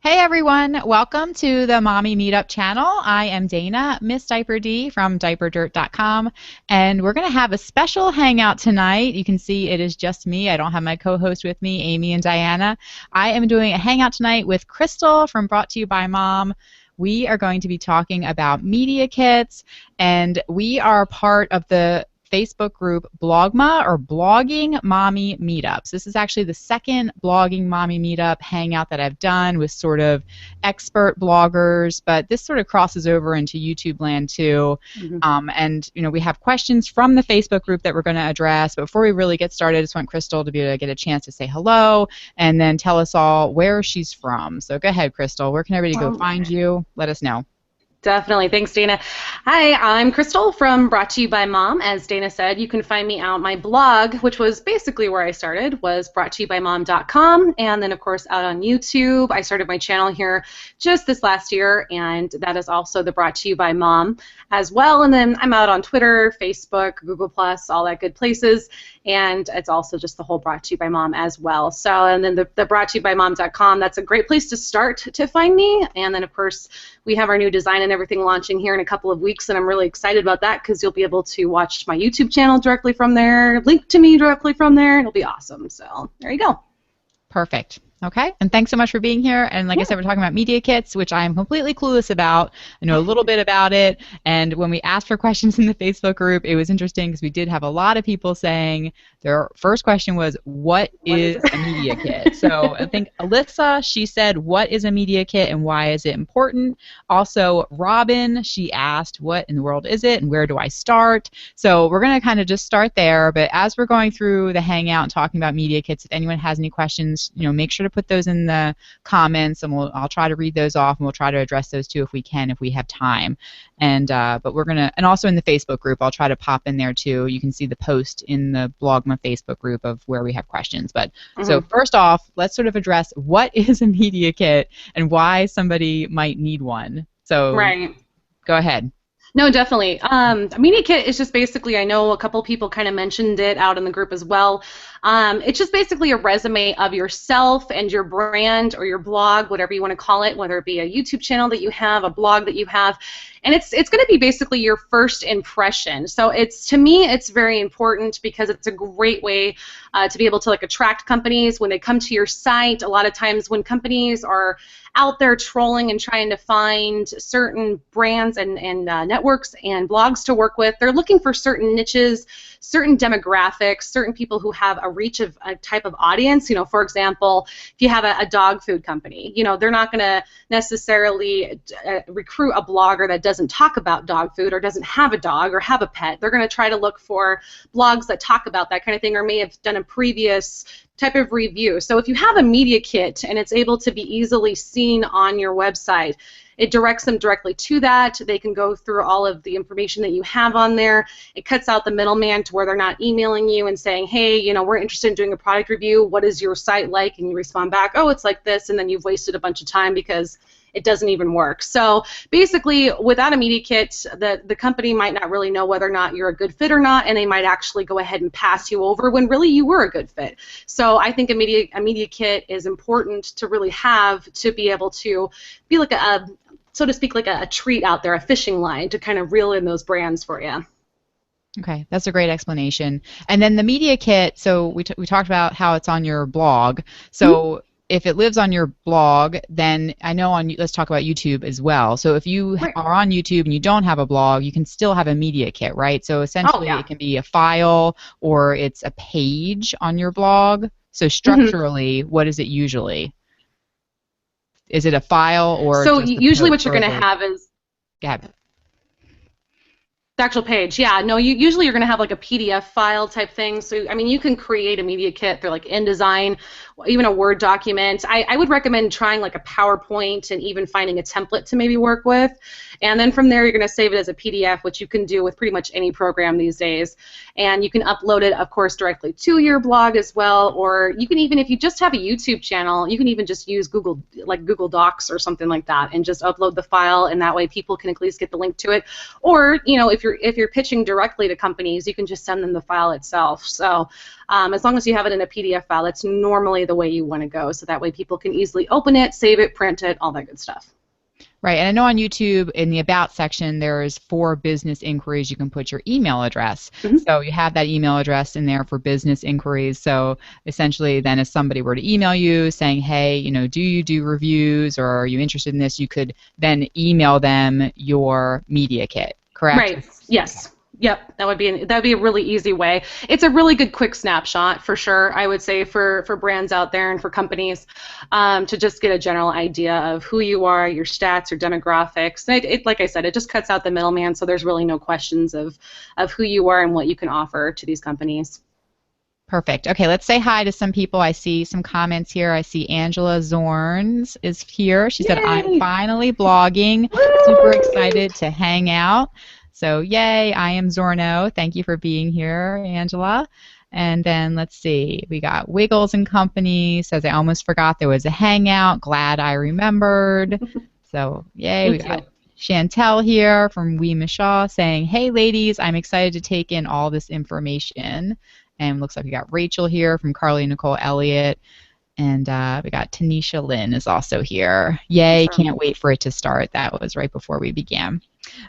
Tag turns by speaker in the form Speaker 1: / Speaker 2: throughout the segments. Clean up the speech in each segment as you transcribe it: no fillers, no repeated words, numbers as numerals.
Speaker 1: Hey everyone, welcome to the Mommy Meetup channel. I am Dana, Miss Diaper D from diaperdirt.com, and we're going to have a special hangout tonight. You can see it is just me. I don't have my co-host with me, Amy and Diana. I am doing a hangout tonight with Crystal from Brought to You by Mom. We are going to be talking about media kits, and we are part of the Facebook group Blogma, or Blogging Mommy Meetups. This is actually the second Blogging Mommy Meetup hangout that I've done with sort of expert bloggers, but this sort of crosses over into YouTube land too. And we have questions from the Facebook group that we're going to address. But before we really get started, I just want Crystal to be able to get a chance to say hello and then tell us all where she's from. So go ahead, Crystal. Where can everybody go find you? Let us know.
Speaker 2: Definitely. Thanks, Dana. Hi, I'm Crystal from Brought to You by Mom. As Dana said, you can find me out my blog, which was basically where I started, was broughttoyoubymom.com. And then, of course, out on YouTube. I started my channel here just this last year, and that is also the Brought to You by Mom as well. And then I'm out on Twitter, Facebook, Google+, all that good places. And it's also just the whole Brought to You by Mom as well. So, and then the broughttoyoubymom.com, that's a great place to start to find me. And then, of course, we have our new design and everything launching here in a couple of weeks, and I'm really excited about that because you'll be able to watch my YouTube channel directly from there, link to me directly from there. It'll be awesome. So there you go.
Speaker 1: Perfect. Okay, and thanks so much for being here. And like I said, we're talking about media kits, which I am completely clueless about. I know a little bit about it. And when we asked for questions in the Facebook group, it was interesting because we did have a lot of people saying their first question was, what is a media kit? So I think Alyssa, she said, what is a media kit and why is it important? Also, Robin, she asked, what in the world is it and where do I start? So we're going to kind of just start there. But as we're going through the hangout and talking about media kits, if anyone has any questions, make sure to put those in the comments, and I'll try to read those off, and we'll try to address those too if we can, if we have time. And but we're gonna, and also in the Facebook group, I'll try to pop in there too. You can see the post in the Blogma Facebook group of where we have questions. But so first off, let's sort of address what is a media kit and why somebody might need one. So go ahead.
Speaker 2: No, definitely. A media kit is just basically, I know a couple people kind of mentioned it out in the group as well. It's just basically a resume of yourself and your brand or your blog, whatever you want to call it, whether it be a YouTube channel that you have, a blog that you have. And it's going to be basically your first impression. So to me, it's very important because it's a great way to be able to attract companies when they come to your site. A lot of times when companies are out there trolling and trying to find certain brands and networks and blogs to work with, they're looking for certain niches, certain demographics, certain people who have a reach of a type of audience. For example, if you have a dog food company, they're not going to necessarily recruit a blogger that doesn't talk about dog food or doesn't have a dog or have a pet. They're going to try to look for blogs that talk about that kind of thing or may have done a previous type of review. So if you have a media kit and it's able to be easily seen on your website, it directs them directly to that. They can go through all of the information that you have on there. It cuts out the middleman to where they're not emailing you and saying, hey, we're interested in doing a product review. What is your site like? And you respond back, oh, it's like this, and then you've wasted a bunch of time because it doesn't even work. So basically, without a media kit, the company might not really know whether or not you're a good fit or not, and they might actually go ahead and pass you over when really you were a good fit. So I think a media kit is important to really have to be able to be like so to speak, like a treat out there, a fishing line to kind of reel in those brands for you.
Speaker 1: Okay, that's a great explanation. And then the media kit, so we talked about how it's on your blog. So if it lives on your blog, then I know let's talk about YouTube as well. So if you are on YouTube and you don't have a blog, you can still have a media kit, right? So essentially it can be a file or it's a page on your blog. So structurally, what is it usually? Is it a file or
Speaker 2: so
Speaker 1: just
Speaker 2: usually what you're going to have is
Speaker 1: the
Speaker 2: actual page. Yeah, no, usually you're going to have like a PDF file type thing. So, I mean, you can create a media kit through like InDesign, even a Word document. I would recommend trying like a PowerPoint and even finding a template to maybe work with. And then from there, you're going to save it as a PDF, which you can do with pretty much any program these days. And you can upload it, of course, directly to your blog as well. Or you can even, if you just have a YouTube channel, you can even just use Google Docs or something like that and just upload the file. And that way people can at least get the link to it. Or, if if you're pitching directly to companies, you can just send them the file itself. So as long as you have it in a PDF file, that's normally the way you want to go. So that way people can easily open it, save it, print it, all that good stuff.
Speaker 1: Right, and I know on YouTube in the About section there's for business inquiries you can put your email address.
Speaker 2: Mm-hmm.
Speaker 1: So you have that email address in there for business inquiries. So essentially then if somebody were to email you saying, hey, do you do reviews or are you interested in this, you could then email them your media kit, correct?
Speaker 2: Right, yes. Yep, that'd be a really easy way. It's a really good quick snapshot for sure, I would say, for brands out there and for companies to just get a general idea of who you are, your stats, your demographics. Like I said, it just cuts out the middleman, so there's really no questions of who you are and what you can offer to these companies.
Speaker 1: Perfect. Okay, let's say hi to some people. I see some comments here. I see Angela Zorns is here. She said, I'm finally blogging. Super excited to hang out. So yay, I am Zorno. Thank you for being here, Angela. And then let's see, we got Wiggles and Company says, I almost forgot there was a hangout. Glad I remembered. So yay, we got Chantel here from Wee Michaud saying, hey ladies, I'm excited to take in all this information. And looks like we got Rachel here from Carly Nicole Elliott. And we got Tanisha Lynn is also here. Yay, can't wait for it to start. That was right before we began.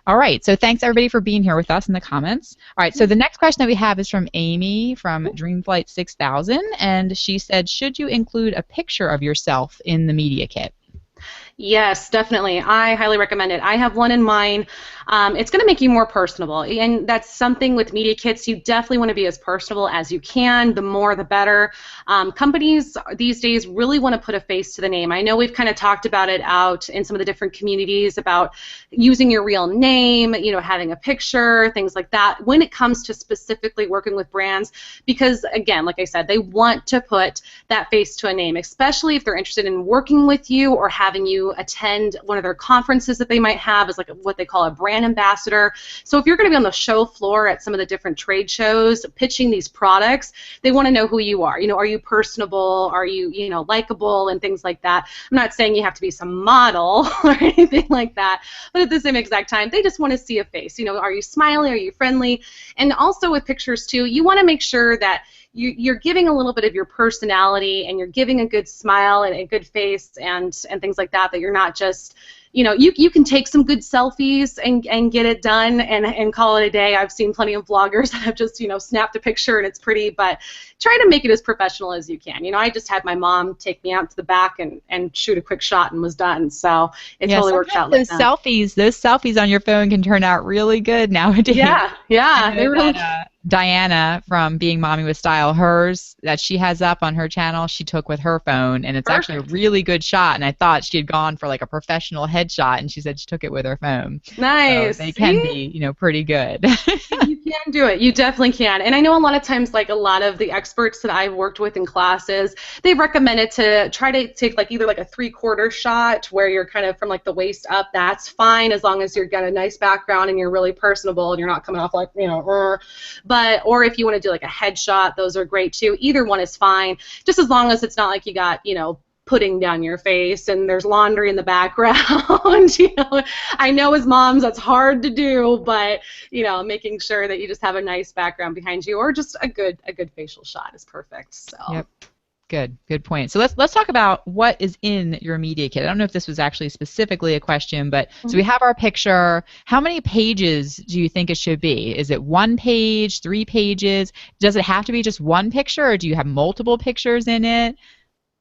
Speaker 1: All right, so thanks everybody for being here with us in the comments. All right, so the next question that we have is from Amy from Dreamflight 6000, and she said, should you include a picture of yourself in the media kit?
Speaker 2: Yes, definitely. I highly recommend it. I have one in mind. It's going to make you more personable, and that's something with media kits. You definitely want to be as personable as you can. The more, the better. Companies these days really want to put a face to the name. I know we've kind of talked about it out in some of the different communities about using your real name, having a picture, things like that. When it comes to specifically working with brands, because again, like I said, they want to put that face to a name, especially if they're interested in working with you or having you attend one of their conferences that they might have as like what they call a brand ambassador. So if you're going to be on the show floor at some of the different trade shows pitching these products, they want to know who you are. Are you personable? Are you, likable and things like that? I'm not saying you have to be some model or anything like that, but at the same exact time, they just want to see a face. Are you smiling? Are you friendly? And also with pictures too, you want to make sure that you're giving a little bit of your personality and you're giving a good smile and a good face and things like that, that you're not just, you can take some good selfies and get it done and call it a day. I've seen plenty of vloggers that have just, snapped a picture and it's pretty, but try to make it as professional as you can. I just had my mom take me out to the back and shoot a quick shot and was done. So it totally worked out like that.
Speaker 1: Those selfies on your phone can turn out really good nowadays.
Speaker 2: Yeah, they really.
Speaker 1: Diana from Being Mommy with Style, hers that she has up on her channel, she took with her phone, and it's actually a really good shot. And I thought she had gone for like a professional headshot, and she said she took it with her phone.
Speaker 2: Nice.
Speaker 1: So they can be, pretty good.
Speaker 2: You can do it. You definitely can. And I know a lot of times, like a lot of the experts that I've worked with in classes, they've recommended to try to take like either like a 3/4 shot where you're kind of from like the waist up. That's fine as long as you've got a nice background and you're really personable and you're not coming off like, or if you want to do like a headshot, those are great too. Either one is fine, just as long as it's not like you got, pudding down your face and there's laundry in the background. I know as moms that's hard to do, but making sure that you just have a nice background behind you or just a good facial shot is perfect. So.
Speaker 1: Yep. Good point. So let's talk about what is in your media kit. I don't know if this was actually specifically a question, but so we have our picture. How many pages do you think it should be? Is it 1 page, 3 pages? Does it have to be just one picture, or do you have multiple pictures in it?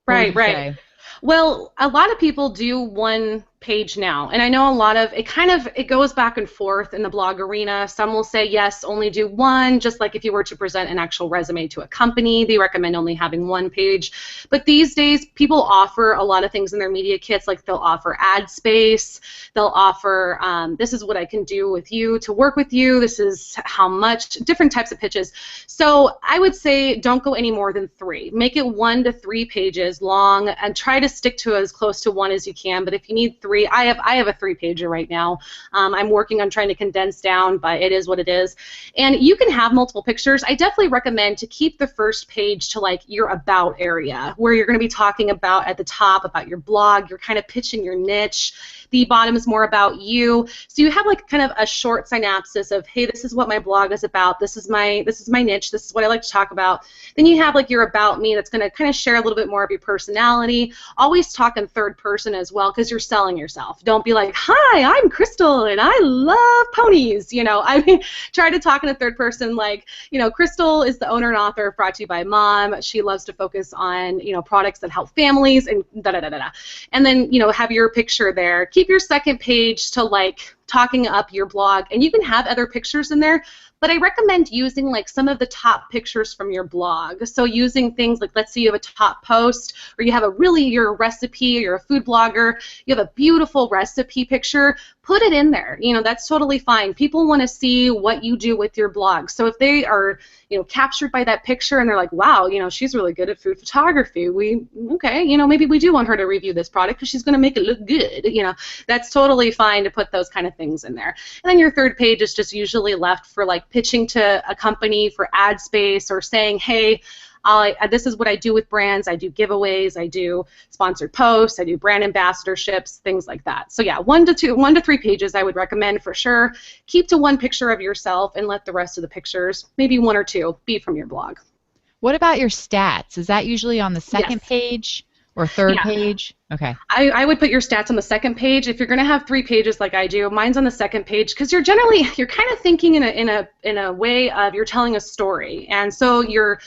Speaker 2: Right. Well, a lot of people do 1 page now, and I know a lot of it goes back and forth in the blog arena. Some will say yes, only do 1, just like if you were to present an actual resume to a company, they recommend only having 1 page. But these days people offer a lot of things in their media kits, like they'll offer ad space, they'll offer this is what I can do with you to work with you, this is how much, different types of pitches. So I would say don't go any more than 3. Make it 1 to 3 pages long and try to stick to as close to 1 as you can, but if you need 3, 3. I have a 3-pager right now. I'm working on trying to condense down, but it is what it is. And you can have multiple pictures. I definitely recommend to keep the first page to like your about area, where you're going to be talking about at the top about your blog. You're kind of pitching your niche. The bottom is more about you. So you have like kind of a short synopsis of, hey, this is what my blog is about. This is my niche. This is what I like to talk about. Then you have like your about me that's going to kind of share a little bit more of your personality. Always talk in third person as well, because you're selling yourself. Don't be like, hi, I'm Crystal and I love ponies. You know, I mean, try to talk in a third person like, you know, Crystal is the owner and author of Brought to You by Mom. She loves to focus on, you know, products that help families and da-da-da-da-da. And then, you know, have your picture there. Keep your second page to like talking up your blog, and you can have other pictures in there, but I recommend using like some of the top pictures from your blog. So using things like, let's say you have a top post, or you have you're a recipe, or you're a food blogger, you have a beautiful recipe picture, put it in there. You know, that's totally fine. People want to see what you do with your blog. So if they are, you know, captured by that picture and they're like, wow, you know, she's really good at food photography. Okay, you know, maybe we do want her to review this product because she's going to make it look good. You know, that's totally fine to put those kind of things in there. And then your third page is just usually left for like pitching to a company for ad space, or saying, hey, this is what I do with brands. I do giveaways, I do sponsored posts, I do brand ambassadorships, things like that. So yeah, 1 to 3 pages I would recommend for sure. Keep to 1 picture of yourself and let the rest of the pictures, maybe 1 or 2, be from your blog.
Speaker 1: What about your stats? Is that usually on the second
Speaker 2: Yes.
Speaker 1: page or third page? Okay.
Speaker 2: I would put your stats on the second page. If you're going to have 3 pages like I do, mine's on the second page, because you're kind of thinking in a way of you're telling a story, and so your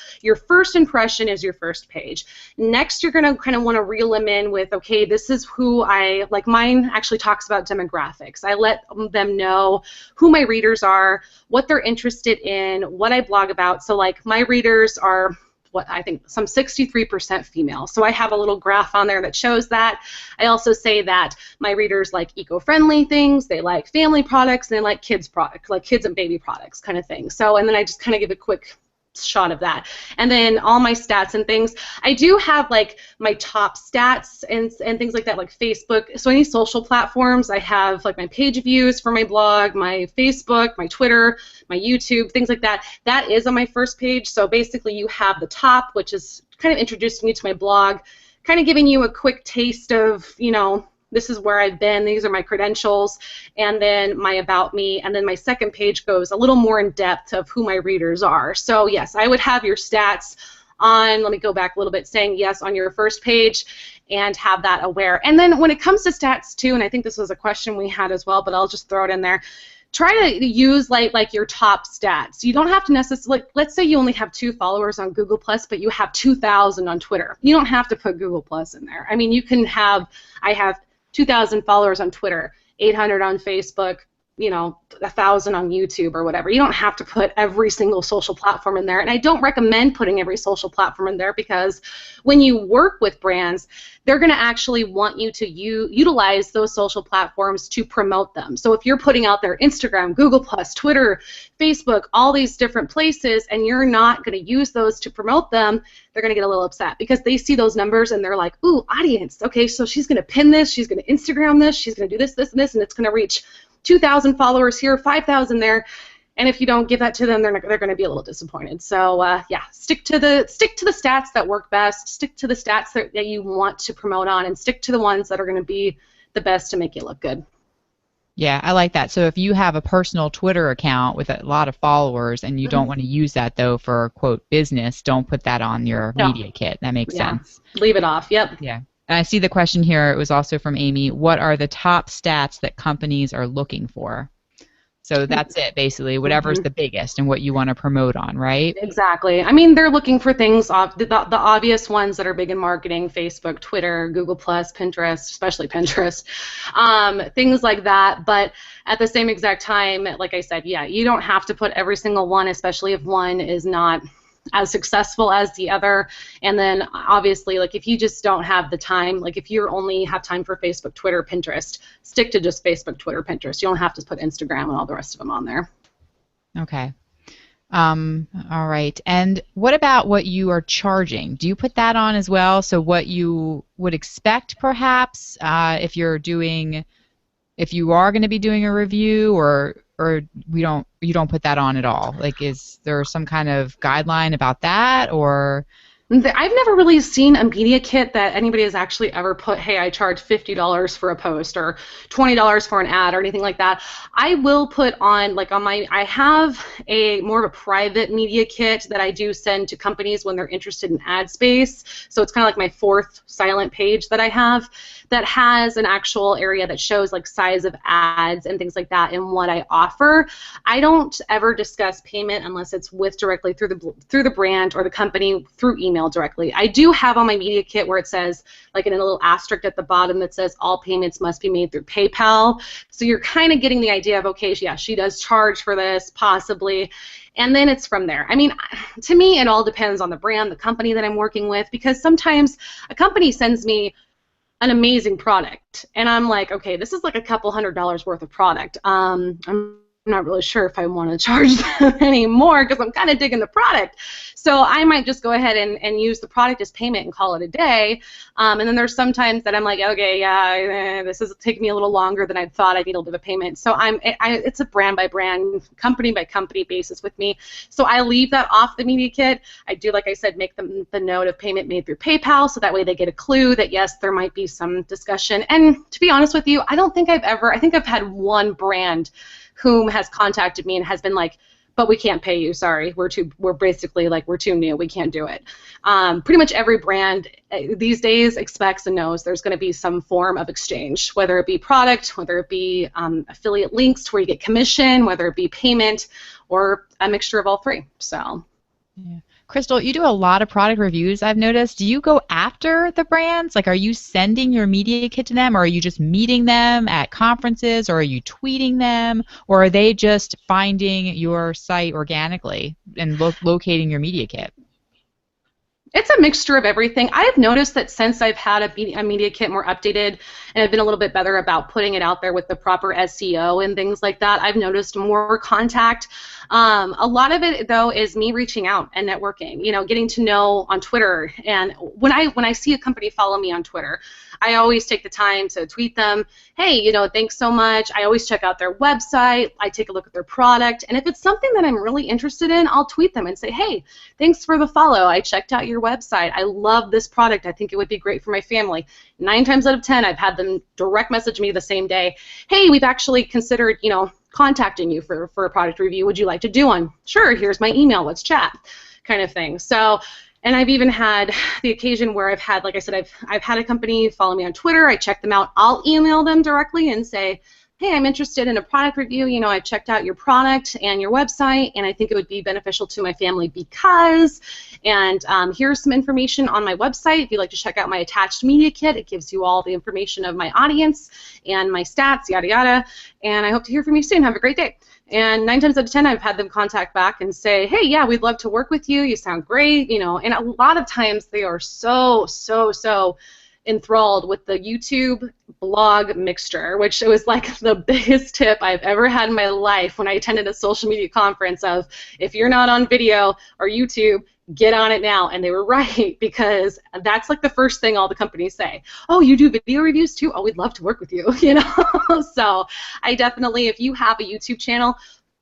Speaker 2: first impression is your first page. Next, you're going to kind of want to reel them in with, okay, this is who I like. Mine actually talks about demographics. I let them know who my readers are, what they're interested in, what I blog about. So like my readers are, what I think, some 63% female. So I have a little graph on there that shows that. I also say that my readers like eco-friendly things, they like family products, and they like kids products, like kids and baby products kind of thing. So, and then I just kind of give a quick shot of that. And then all my stats and things, I do have like my top stats and things like that, like Facebook. So any social platforms, I have like my page views for my blog, my Facebook, my Twitter, my YouTube, things like that. That is on my first page. So basically you have the top, which is kind of introducing you to my blog, kind of giving you a quick taste of, you know, this is where I've been, these are my credentials, and then my about me, and then my second page goes a little more in depth of who my readers are. So yes, I would have your stats on, let me go back a little bit, saying yes on your first page, and have that aware. And then when it comes to stats too, and I think this was a question we had as well, but I'll just throw it in there, try to use like your top stats. You don't have to necessarily, let's say you only have 2 followers on Google+, but you have 2,000 on Twitter. You don't have to put Google+ in there. I mean, you can have, I have 2,000 followers on Twitter, 800 on Facebook, you know, 1,000 on YouTube or whatever. You don't have to put every single social platform in there. And I don't recommend putting every social platform in there, because when you work with brands, they're going to actually want you to utilize those social platforms to promote them. So if you're putting out there Instagram, Google+, Twitter, Facebook, all these different places, and you're not going to use those to promote them, they're going to get a little upset, because they see those numbers and they're like, ooh, audience, okay, so she's going to pin this, she's going to Instagram this, she's going to do this, this, and this, and it's going to reach 2,000 followers here, 5,000 there, and if you don't give that to them, they're going to be a little disappointed. So yeah, stick to the stats that work best, stick to the stats that you want to promote on, and stick to the ones that are going to be the best to make you look good.
Speaker 1: Yeah, I like that. So if you have a personal Twitter account with a lot of followers and you don't want to use that, though, for, quote, business, don't put that on your media kit. That makes sense.
Speaker 2: Leave it off. Yep.
Speaker 1: Yeah. And I see the question here. It was also from Amy. What are the top stats that companies are looking for? So that's it, basically. Whatever's the biggest and what you want to promote on, right?
Speaker 2: Exactly. I mean, they're looking for things, the obvious ones that are big in marketing: Facebook, Twitter, Google+, Pinterest, especially Pinterest, things like that. But at the same exact time, like I said, yeah, you don't have to put every single one, especially if one is not as successful as the other. And then obviously, like, if you just don't have the time, like if you only have time for Facebook, Twitter, Pinterest, stick to just Facebook, Twitter, Pinterest. You don't have to put Instagram and all the rest of them on there.
Speaker 1: Okay. All right. And what about what you are charging? Do you put that on as well? So what you would expect perhaps if you are going to be doing a review, or you don't put that on at all? Like, is there some kind of guideline about that, or?
Speaker 2: I've never really seen a media kit that anybody has actually ever put, hey, I charge $50 for a post or $20 for an ad or anything like that. I will put on, like on my, I have a more of a private media kit that I do send to companies when they're interested in ad space. So it's kind of like my fourth silent page that I have that has an actual area that shows like size of ads and things like that and what I offer. I don't ever discuss payment unless it's with directly through the brand or the company through email directly. I do have on my media kit where it says, like in a little asterisk at the bottom that says all payments must be made through PayPal. So you're kind of getting the idea of, okay, yeah, she does charge for this, possibly. And then it's from there. I mean, to me, it all depends on the brand, the company that I'm working with, because sometimes a company sends me an amazing product and I'm like, okay, this is like a couple $100s worth of product. I'm not really sure if I want to charge them anymore because I'm kind of digging the product. So I might just go ahead and use the product as payment and call it a day. And then there's sometimes that I'm like, okay, yeah, this is taking me a little longer than I thought I'd be able to do the payment. So it's a brand by brand, company by company basis with me. So I leave that off the media kit. I do, like I said, make the note of payment made through PayPal, so that way they get a clue that yes, there might be some discussion. And to be honest with you, I think I've had one brand whom has contacted me and has been like, but we can't pay you, sorry, we're basically like, we're too new, we can't do it. Pretty much every brand these days expects and knows there's going to be some form of exchange, whether it be product, whether it be affiliate links to where you get commission, whether it be payment, or a mixture of all three. So.
Speaker 1: Yeah. Crystal, you do a lot of product reviews, I've noticed. Do you go after the brands? Like, are you sending your media kit to them, or are you just meeting them at conferences, or are you tweeting them, or are they just finding your site organically and locating your media kit?
Speaker 2: It's a mixture of everything. I've noticed that since I've had a media kit more updated and I've been a little bit better about putting it out there with the proper SEO and things like that, I've noticed more contact. A lot of it, though, is me reaching out and networking, getting to know on Twitter. And when I see a company follow me on Twitter, I always take the time to tweet them, hey, thanks so much. I always check out their website. I take a look at their product. And if it's something that I'm really interested in, I'll tweet them and say, hey, thanks for the follow. I checked out your website. I love this product. I think it would be great for my family. 9 times out of 10, I've had them direct message me the same day. Hey, we've actually considered, contacting you for a product review. Would you like to do one? Sure, here's my email. Let's chat, kind of thing. So, and I've even had the occasion where I've had, like I said, I've had a company follow me on Twitter. I check them out. I'll email them directly and say, hey, I'm interested in a product review. I checked out your product and your website, and I think it would be beneficial to my family because, and here's some information on my website. If you'd like to check out my attached media kit, it gives you all the information of my audience and my stats, yada, yada, and I hope to hear from you soon. Have a great day. And 9 times out of 10, I've had them contact back and say, hey, yeah, we'd love to work with you. You sound great, and a lot of times they are so enthralled with the YouTube blog mixture, which was like the biggest tip I've ever had in my life when I attended a social media conference of, if you're not on video or YouTube, get on it now. And they were right, because that's like the first thing all the companies say. Oh, you do video reviews too? Oh, we'd love to work with you, So I definitely, if you have a YouTube channel,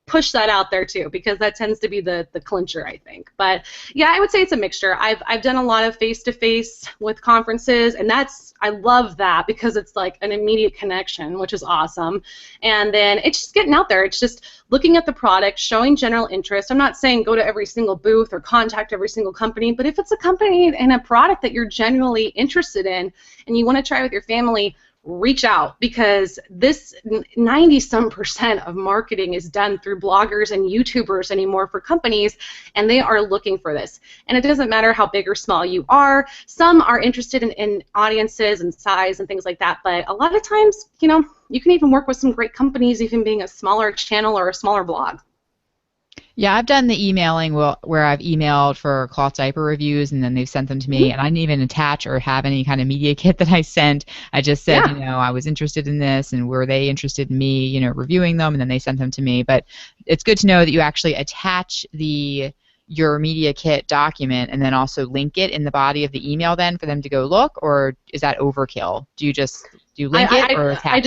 Speaker 2: push that out there too, because that tends to be the clincher, I think. But yeah, I would say it's a mixture. I've done a lot of face-to-face with conferences, and I love that because it's like an immediate connection, which is awesome. And then it's just getting out there. It's just looking at the product, showing general interest. I'm not saying go to every single booth or contact every single company, but if it's a company and a product that you're genuinely interested in and you want to try with your family, reach out, because this 90-some% of marketing is done through bloggers and YouTubers anymore for companies, and they are looking for this. And it doesn't matter how big or small you are. Some are interested in audiences and size and things like that, but a lot of times, you can even work with some great companies even being a smaller channel or a smaller blog.
Speaker 1: Yeah, I've done the emailing where I've emailed for cloth diaper reviews and then they've sent them to me,
Speaker 2: Mhm.
Speaker 1: and I didn't even attach or have any kind of media kit that I sent. I just said,
Speaker 2: Yeah.
Speaker 1: I was interested in this and were they interested in me, reviewing them, and then they sent them to me. But it's good to know that you actually attach the your media kit document and then also link it in the body of the email then for them to go look, or is that overkill? Do you link it or attach it?
Speaker 2: I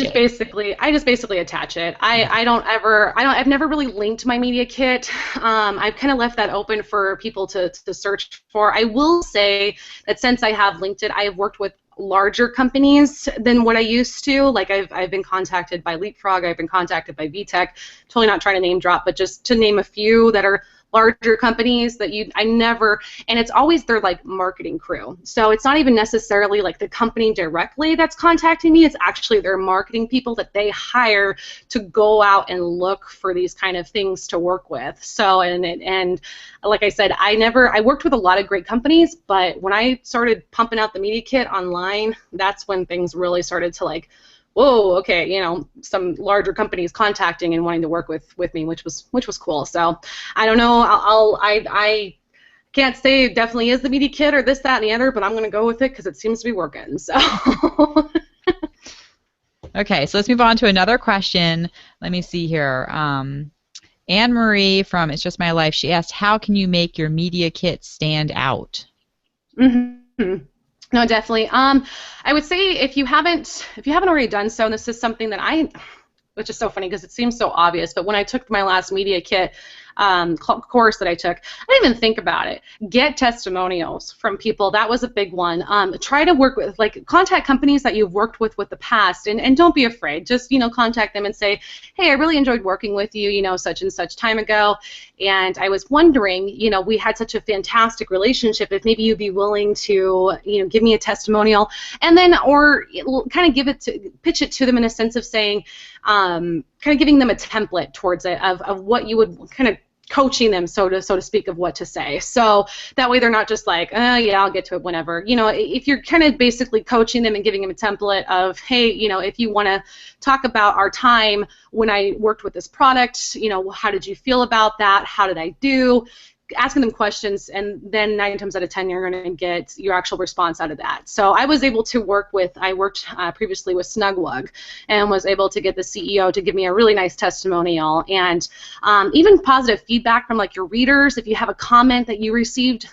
Speaker 2: just basically attach it. I've never really linked my media kit. I've kind of left that open for people to search for. I will say that since I have linked it, I have worked with larger companies than what I used to. Like I've been contacted by Leapfrog, I've been contacted by VTech. Totally not trying to name drop, but just to name a few that are larger companies that I never, and it's always their like marketing crew. So it's not even necessarily like the company directly that's contacting me. It's actually their marketing people that they hire to go out and look for these kind of things to work with. So and like I said, I worked with a lot of great companies, but when I started pumping out the media kit online, that's when things really started to like, whoa, okay, some larger companies contacting and wanting to work with me, which was cool. So I don't know. I can't say it definitely is the media kit or this, that, and the other, but I'm going to go with it because it seems to be working. So
Speaker 1: Okay, so let's move on to another question. Let me see here. Anne Marie from It's Just My Life, she asked, how can you make your media kit stand out?
Speaker 2: mm-hmm. No, definitely. I would say if you haven't already done so, and this is something that which is so funny because it seems so obvious, but when I took my last media kit course that I took, I didn't even think about it. Get testimonials from people. That was a big one. Try to work with, like, contact companies that you've worked with the past, and don't be afraid. Just, contact them and say, hey, I really enjoyed working with you, such and such time ago, and I was wondering, we had such a fantastic relationship, if maybe you'd be willing to, give me a testimonial, and then, or kind of pitch it to them in a sense of saying, kind of giving them a template towards it of what you would kind of coaching them, so to speak, of what to say. So that way they're not just like, yeah, I'll get to it whenever. If you're kind of basically coaching them and giving them a template of, hey, if you want to talk about our time when I worked with this product, how did you feel about that? How did I do? Asking them questions, and then 9 times out of 10 you're going to get your actual response out of that. So I was able to I worked previously with Snugwug, and was able to get the CEO to give me a really nice testimonial, and even positive feedback from like your readers. If you have a comment that you received,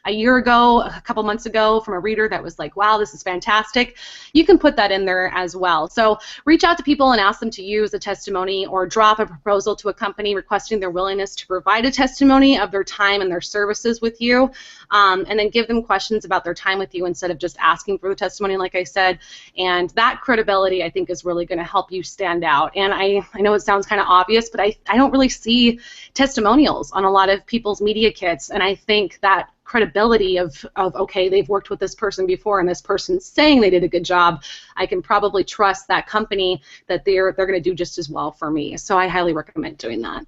Speaker 2: a year ago, a couple months ago, from a reader that was like, wow, this is fantastic, you can put that in there as well. So reach out to people and ask them to use a testimony, or drop a proposal to a company requesting their willingness to provide a testimony of their time and their services with you, and then give them questions about their time with you instead of just asking for the testimony, like I said. And that credibility, I think, is really going to help you stand out. And I know it sounds kind of obvious, but I don't really see testimonials on a lot of people's media kits, and I think that credibility of okay, they've worked with this person before and this person's saying they did a good job, I can probably trust that company that they're going to do just as well for me. So I highly recommend doing that.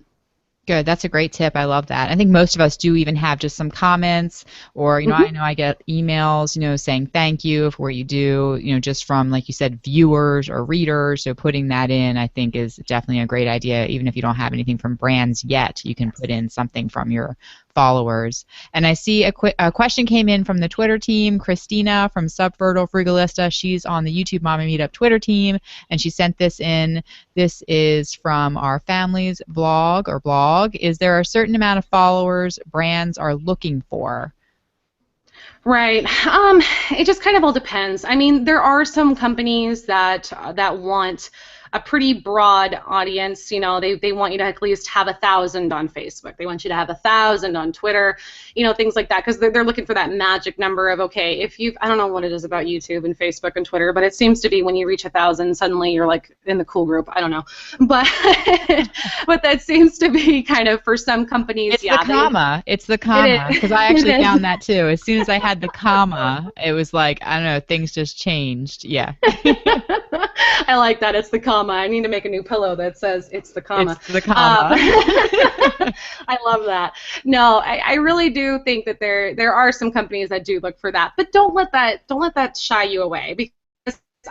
Speaker 1: Good. That's a great tip. I love that. I think most of us do even have just some comments, or, I
Speaker 2: Mm-hmm.
Speaker 1: know I get emails, saying thank you for what you do, just from, like you said, viewers or readers. So putting that in, I think, is definitely a great idea. Even if you don't have anything from brands yet, you can put in something from your followers. And I see a question came in from the Twitter team. Christina from Subfertile Frugalista. She's on the YouTube Mama Meetup Twitter team, and she sent this in. This is from our family's blog or blog. Is there a certain amount of followers brands are looking for?
Speaker 2: Right. It just kind of all depends. I mean, there are some companies that want a pretty broad audience. They want you to at least have 1,000 on Facebook. They want you to have 1,000 on Twitter. Things like that, because they're looking for that magic number of, okay, if you, I don't know what it is about YouTube and Facebook and Twitter, but it seems to be when you reach 1,000, suddenly you're like in the cool group. I don't know, but but that seems to be kind of for some companies.
Speaker 1: It's the
Speaker 2: Yeah,
Speaker 1: comma. It's the
Speaker 2: it
Speaker 1: comma.
Speaker 2: is.
Speaker 1: Because I
Speaker 2: It
Speaker 1: actually
Speaker 2: is.
Speaker 1: found that too. As soon as I had the comma, it was like, I don't know, things just changed. Yeah.
Speaker 2: I like that. It's the comma. I need to make a new pillow that says it's the comma.
Speaker 1: It's the comma.
Speaker 2: I love that. No, I really do think that there are some companies that do look for that, but don't let that shy you away, because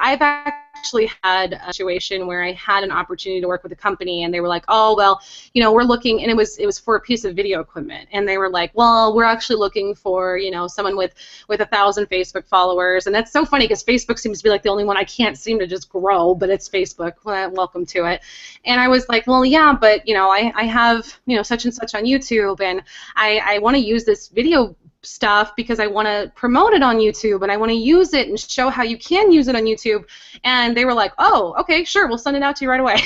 Speaker 2: I've actually had a situation where I had an opportunity to work with a company, and they were like, "Oh, well, we're looking," and it was for a piece of video equipment, and they were like, "Well, we're actually looking for, someone with 1,000 Facebook followers," and that's so funny because Facebook seems to be like the only one I can't seem to just grow, but it's Facebook. Well, welcome to it. And I was like, "Well, yeah, but I have such and such on YouTube, and I want to use this video stuff because I want to promote it on YouTube and I want to use it and show how you can use it on YouTube." And they were like, "Oh, okay, sure, we'll send it out to you right away."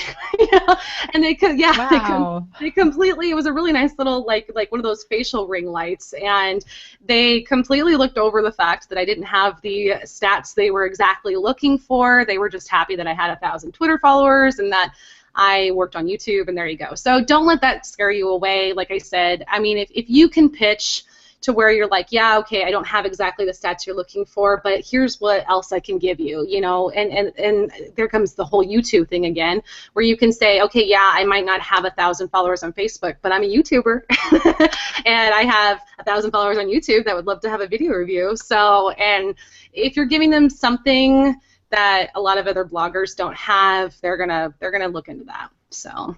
Speaker 2: And they could, yeah,
Speaker 1: Wow.
Speaker 2: they completely. It was a really nice little like one of those facial ring lights, and they completely looked over the fact that I didn't have the stats they were exactly looking for. They were just happy that I had 1,000 Twitter followers and that I worked on YouTube, and there you go. So don't let that scare you away. Like I said, I mean, if you can pitch to where you're like, yeah, okay, I don't have exactly the stats you're looking for, but here's what else I can give you, and there comes the whole YouTube thing again, where you can say, okay, yeah, I might not have 1,000 followers on Facebook, but I'm a YouTuber, and I have 1,000 followers on YouTube that would love to have a video review. So, and if you're giving them something that a lot of other bloggers don't have, they're gonna look into that. So.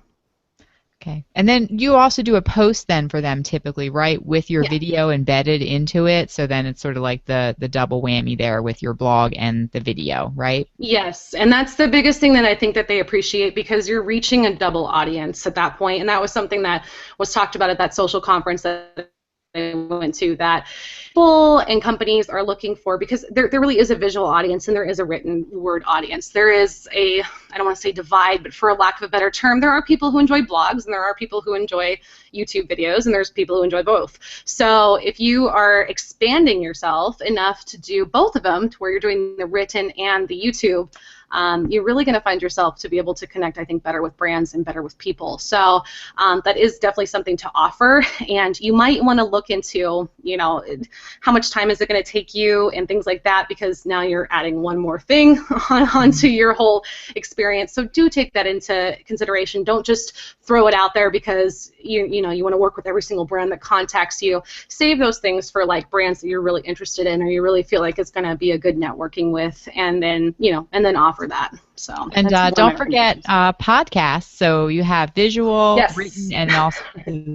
Speaker 1: Okay. And then you also do a post then for them typically, right, with your
Speaker 2: Yeah.
Speaker 1: video embedded into it. So then it's sort of like the double whammy there with your blog and the video, right?
Speaker 2: Yes, and that's the biggest thing that I think that they appreciate because you're reaching a double audience at that point, and that was something that was talked about at that social conference that I went to, that people and companies are looking for, because there really is a visual audience and there is a written word audience. There is a, I don't want to say divide, but for a lack of a better term, there are people who enjoy blogs and there are people who enjoy YouTube videos, and there's people who enjoy both. So if you are expanding yourself enough to do both of them, to where you're doing the written and the YouTube, you're really going to find yourself to be able to connect, I think, better with brands and better with people. So that is definitely something to offer, and you might want to look into, how much time is it going to take you and things like that, because now you're adding one more thing onto your whole experience. So do take that into consideration. Don't just throw it out there because you want to work with every single brand that contacts you. Save those things for like brands that you're really interested in or you really feel like it's going to be a good networking with, and then offer that. So,
Speaker 1: And don't forget podcasts. So you have visual,
Speaker 2: yes,
Speaker 1: written, and also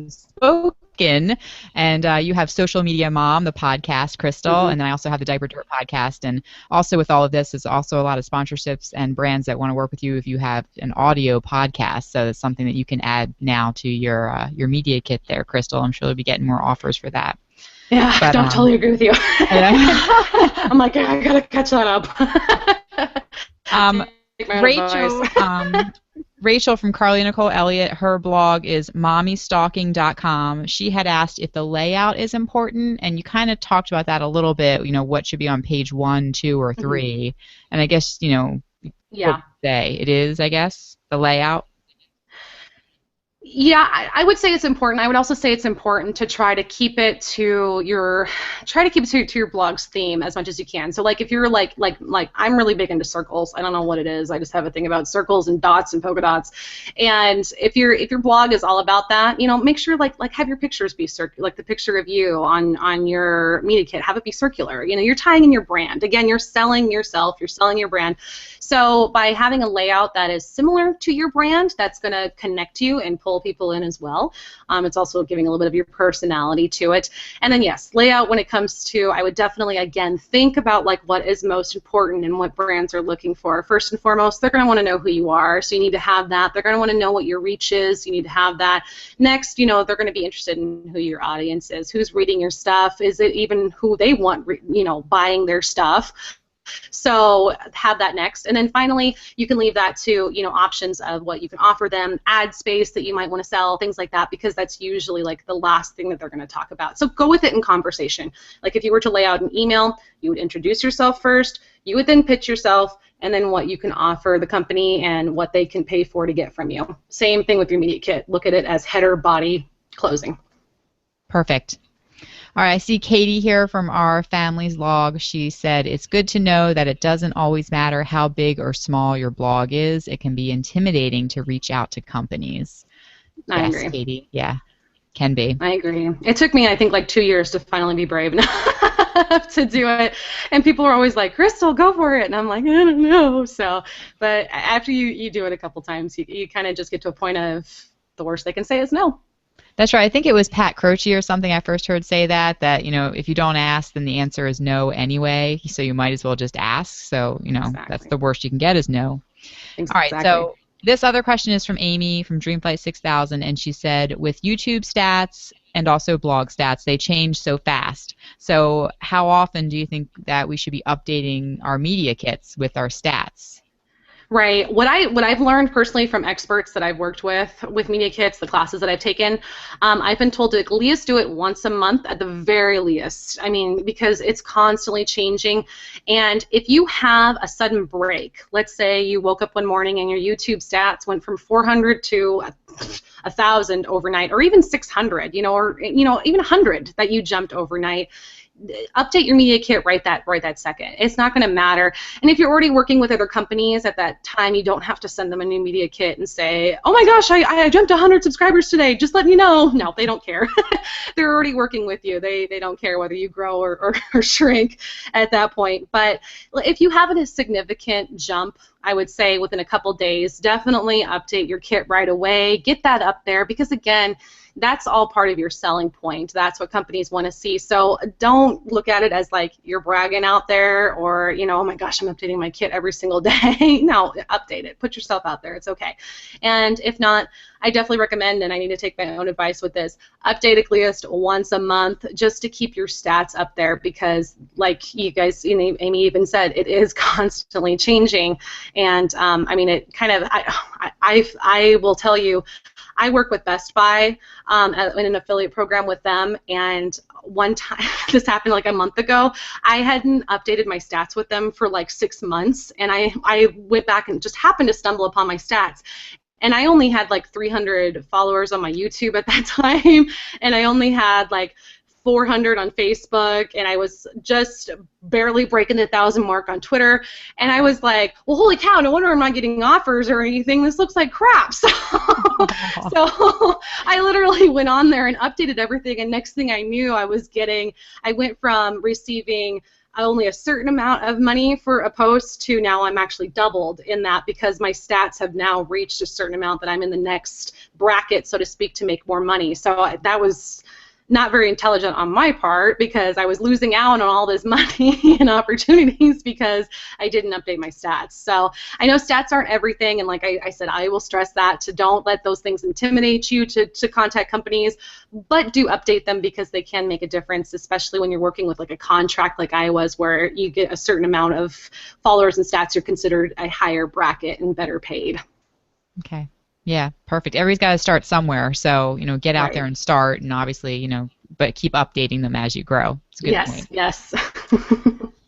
Speaker 1: spoken. And you have Social Media Mom, the podcast, Crystal, and then I also have the Diaper Dirt podcast. And also with all of this is also a lot of sponsorships and brands that want to work with you if you have an audio podcast. So it's something that you can add now to your media kit there, Crystal. I'm sure you'll be getting more offers for that.
Speaker 2: Yeah, but, don't totally agree with you. I'm like, I gotta catch that up.
Speaker 1: Rachel from Carly Nicole Elliott, her blog is mommystalking.com. She had asked if the layout is important, and you kind of talked about that a little bit, what should be on page 1, 2, or 3. And I guess,
Speaker 2: yeah,
Speaker 1: what say it is, I guess, the layout.
Speaker 2: Yeah, I would say it's important. I would also say it's important to try to keep it to your blog's theme as much as you can. So like if you're like I'm really big into circles. I don't know what it is. I just have a thing about circles and dots and polka dots. And if your blog is all about that, make sure like have your pictures be like the picture of you on your media kit, have it be circular. You're tying in your brand. Again, you're selling yourself, you're selling your brand. So by having a layout that is similar to your brand, that's going to connect you and pull people in as well. It's also giving a little bit of your personality to it. And then yes, layout when it comes to, I would definitely again think about like what is most important and what brands are looking for. First and foremost, they're going to want to know who you are, so you need to have that. They're going to want to know what your reach is. You need to have that. Next, they're going to be interested in who your audience is, who's reading your stuff, is it even who they want, buying their stuff. So have that next. And then finally, you can leave that to, options of what you can offer them, ad space that you might want to sell, things like that, because that's usually like the last thing that they're going to talk about. So go with it in conversation. Like if you were to lay out an email, you would introduce yourself first, you would then pitch yourself, and then what you can offer the company and what they can pay for to get from you. Same thing with your media kit. Look at it as header, body, closing.
Speaker 1: Perfect. All right, I see Katie here from our family's log. She said, it's good to know that it doesn't always matter how big or small your blog is. It can be intimidating to reach out to companies.
Speaker 2: I
Speaker 1: Yes,
Speaker 2: agree.
Speaker 1: Katie. Yeah, can be.
Speaker 2: I agree. It took me, I think, like 2 years to finally be brave. have to do it. And people are always like, Crystal, go for it. And I'm like, I don't know. So, but after you do it a couple times, you kind of just get to a point of the worst they can say is no.
Speaker 1: That's right. I think it was Pat Croce or something I first heard say that, if you don't ask, then the answer is no anyway. So you might as well just ask. So, that's
Speaker 2: Exactly.
Speaker 1: the worst you can get is no. All right.
Speaker 2: Exactly.
Speaker 1: So this other question is from Amy from Dreamflight 6000. And she said, with YouTube stats and also blog stats, they change so fast. So how often do you think that we should be updating our media kits with our stats?
Speaker 2: Right. What I've learned personally from experts that I've worked with media kits, the classes that I've taken, I've been told to at least do it once a month at the very least. I mean, because it's constantly changing, and if you have a sudden break, let's say you woke up one morning and your YouTube stats went from 400 to 1,000 overnight, or even 600, or even 100 that you jumped overnight. Update your media kit right that second. It's not going to matter. And if you're already working with other companies at that time, you don't have to send them a new media kit and say, oh my gosh, I jumped 100 subscribers today, just letting you know. No, they don't care. They're already working with you. They don't care whether you grow or shrink at that point. But if you have a significant jump, I would say within a couple days, definitely update your kit right away. Get that up there, because again, that's all part of your selling point. That's what companies want to see. So don't look at it as like you're bragging out there, or, oh my gosh, I'm updating my kit every single day. No, update it. Put yourself out there. It's okay. And if not, I definitely recommend, and I need to take my own advice with this, update at least once a month just to keep your stats up there, because like you guys, Amy even said, it is constantly changing. And I mean, it kind of, I will tell you, I work with Best Buy in an affiliate program with them, and one time, this happened like a month ago, I hadn't updated my stats with them for like 6 months, and I went back and just happened to stumble upon my stats. And I only had like 300 followers on my YouTube at that time, and I only had like 400 on Facebook, and I was just barely breaking the 1,000 mark on Twitter, and I was like, well, holy cow, no wonder I'm not getting offers or anything. This looks like crap. So, so I literally went on there and updated everything, and next thing I knew, I went from receiving only a certain amount of money for a post to now I'm actually doubled in that, because my stats have now reached a certain amount that I'm in the next bracket, so to speak, to make more money. So that was not very intelligent on my part, because I was losing out on all this money and opportunities because I didn't update my stats. So I know stats aren't everything, and like I said, I will stress that to don't let those things intimidate you to contact companies, but do update them, because they can make a difference, especially when you're working with like a contract like I was, where you get a certain amount of followers and stats, you're considered a higher bracket and better paid.
Speaker 1: Okay. Yeah, perfect. Everybody's got to start somewhere. So, get out
Speaker 2: Right.
Speaker 1: there and start, and obviously, but keep updating them as you grow. It's a good point.
Speaker 2: Yes.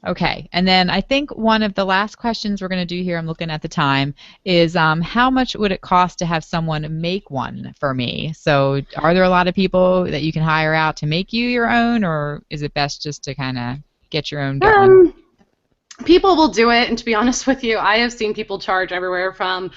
Speaker 1: Okay. And then I think one of the last questions we're going to do here, I'm looking at the time, is how much would it cost to have someone make one for me? So are there a lot of people that you can hire out to make you your own, or is it best just to kind of get your own going?
Speaker 2: People will do it, and to be honest with you, I have seen people charge everywhere from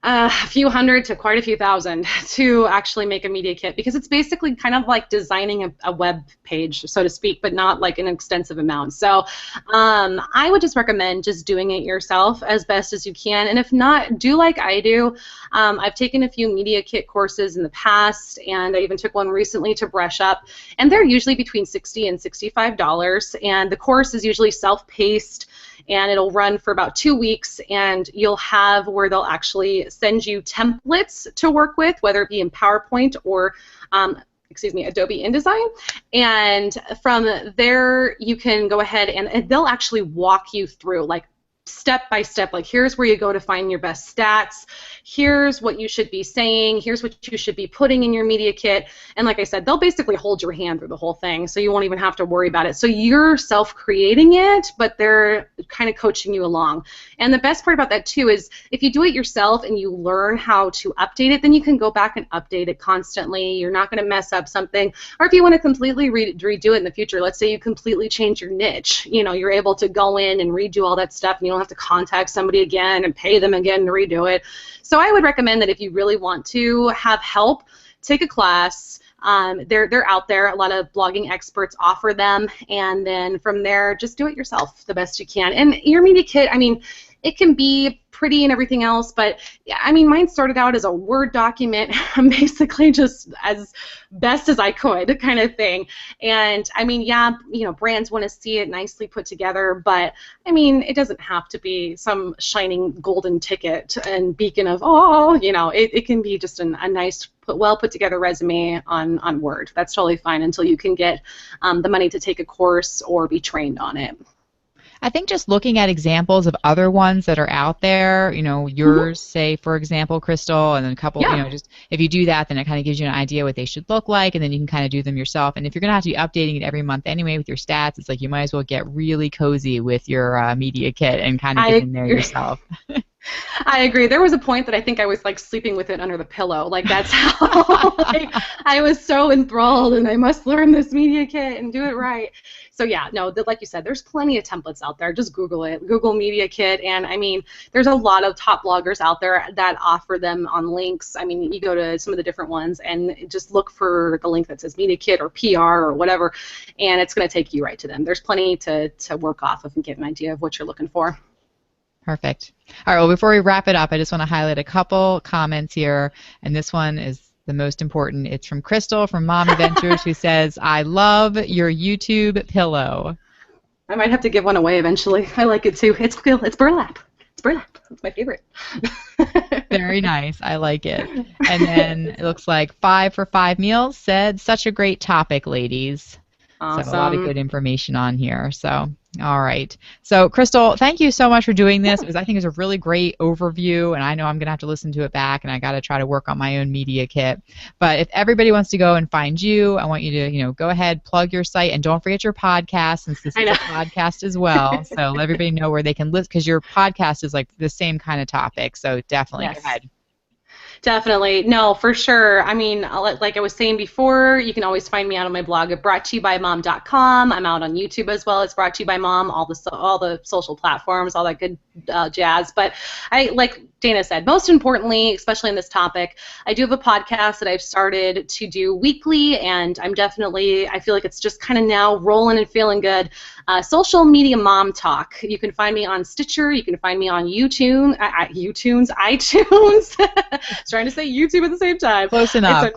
Speaker 2: a few hundred to quite a few thousand to actually make a media kit, because it's basically kind of like designing a web page, so to speak, but not like an extensive amount. So I would just recommend just doing it yourself as best as you can, and if not, do like I do. I've taken a few media kit courses in the past, and I even took one recently to brush up, and they're usually between $60 and $65, and the course is usually self-paced, and it'll run for about 2 weeks, and you'll have where they'll actually send you templates to work with, whether it be in PowerPoint or Adobe InDesign, and from there you can go ahead and they'll actually walk you through, like, step by step, like here's where you go to find your best stats, here's what you should be saying, here's what you should be putting in your media kit, and like I said, they'll basically hold your hand through the whole thing, so you won't even have to worry about it. So you're self-creating it, but they're kind of coaching you along. And the best part about that too is if you do it yourself and you learn how to update it, then you can go back and update it constantly. You're not going to mess up something. Or if you want to completely redo it in the future, let's say you completely change your niche, you're able to go in and redo all that stuff, and you don't have to contact somebody again and pay them again to redo it. So I would recommend that if you really want to have help, take a class. They're out there. A lot of blogging experts offer them, and then from there, just do it yourself the best you can. And your media kit, I mean, it can be pretty and everything else, but yeah, I mean, mine started out as a Word document, basically just as best as I could kind of thing. And I mean, yeah, you know, brands want to see it nicely put together, but I mean, it doesn't have to be some shining golden ticket and beacon of, oh, you know, it can be just a nice, well put together resume on Word. That's totally fine until you can get the money to take a course or be trained on it.
Speaker 1: I think just looking at examples of other ones that are out there, you know, yours, say, for example, Crystal, and then a couple, you know, just if you do that, then it kind of gives you an idea what they should look like, and then you can kind of do them yourself. And if you're going to have to be updating it every month anyway with your stats, it's like you might as well get really cozy with your media kit and kind of get in there yourself.
Speaker 2: I agree. There was a point that I think I was like sleeping with it under the pillow. Like that's how like, I was so enthralled, and I must learn this media kit and do it right. So yeah, no, like you said, there's plenty of templates out there. Just Google it, Google Media Kit, and I mean, there's a lot of top bloggers out there that offer them on links. I mean, you go to some of the different ones and just look for the link that says Media Kit or PR or whatever, and it's going to take you right to them. There's plenty to work off of and get an idea of what you're looking for.
Speaker 1: Perfect. All right, well, before we wrap it up, I just want to highlight a couple comments here, and this one is the most important. It's from Crystal from Mom Adventures, who says, I love your YouTube pillow.
Speaker 2: I might have to give one away eventually. I like it too. It's burlap. It's burlap. It's my favorite.
Speaker 1: Very nice. I like it. And then it looks like 5 for 5 Meals said, such a great topic, ladies.
Speaker 2: Awesome.
Speaker 1: So a lot of good information on here. So, all right. So, Crystal, thank you so much for doing this. I think it was a really great overview, and I know I'm going to have to listen to it back, and I got to try to work on my own media kit. But if everybody wants to go and find you, I want you to, you know, go ahead, plug your site, and don't forget your podcast, since this is a podcast as well. So let everybody know where they can listen, because your podcast is like the same kind of topic. So definitely go ahead.
Speaker 2: Definitely. No, for sure. I mean, like I was saying before, you can always find me out on my blog at broughttoyoubymom.com. I'm out on YouTube as well. It's Brought to You by Mom, all the social platforms, all that good jazz. But I, like Dana said, most importantly, especially in this topic, I do have a podcast that I've started to do weekly, and I feel like it's just kind of now rolling and feeling good. Social Media Mom Talk. You can find me on Stitcher. You can find me on iTunes. Trying to say YouTube at the same time.
Speaker 1: Close enough.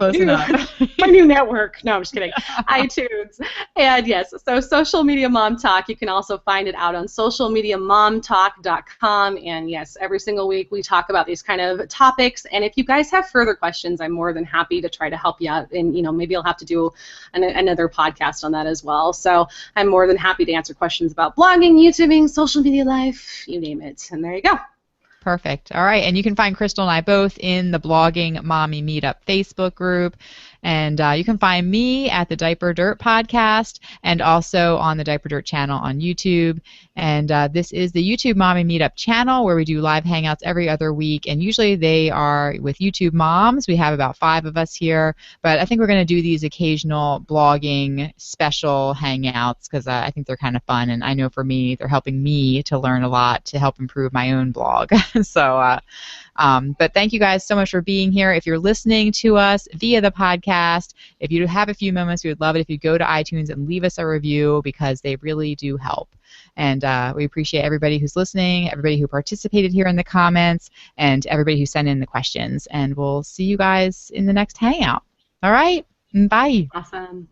Speaker 2: My new network. No, I'm just kidding. iTunes. And yes, so Social Media Mom Talk, you can also find it out on socialmediamomtalk.com. And yes, every single week we talk about these kind of topics. And if you guys have further questions, I'm more than happy to try to help you out. And, you know, maybe I'll have to do another podcast on that as well. So I'm more than happy to answer questions about blogging, YouTubing, social media life, you name it. And there you go.
Speaker 1: Perfect. All right. And you can find Crystal and I both in the Blogging Mommy Meetup Facebook group. And you can find me at the Diaper Dirt podcast and also on the Diaper Dirt channel on YouTube. And this is the YouTube Mommy Meetup channel where we do live hangouts every other week. And usually they are with YouTube moms. We have about 5 of us here. But I think we're going to do these occasional blogging special hangouts because I think they're kind of fun. And I know for me, they're helping me to learn a lot to help improve my own blog. So, but thank you guys so much for being here. If you're listening to us via the podcast, if you have a few moments, we would love it if you go to iTunes and leave us a review because they really do help. And we appreciate everybody who's listening, everybody who participated here in the comments, and everybody who sent in the questions. And we'll see you guys in the next hangout. All right? Bye.
Speaker 2: Awesome.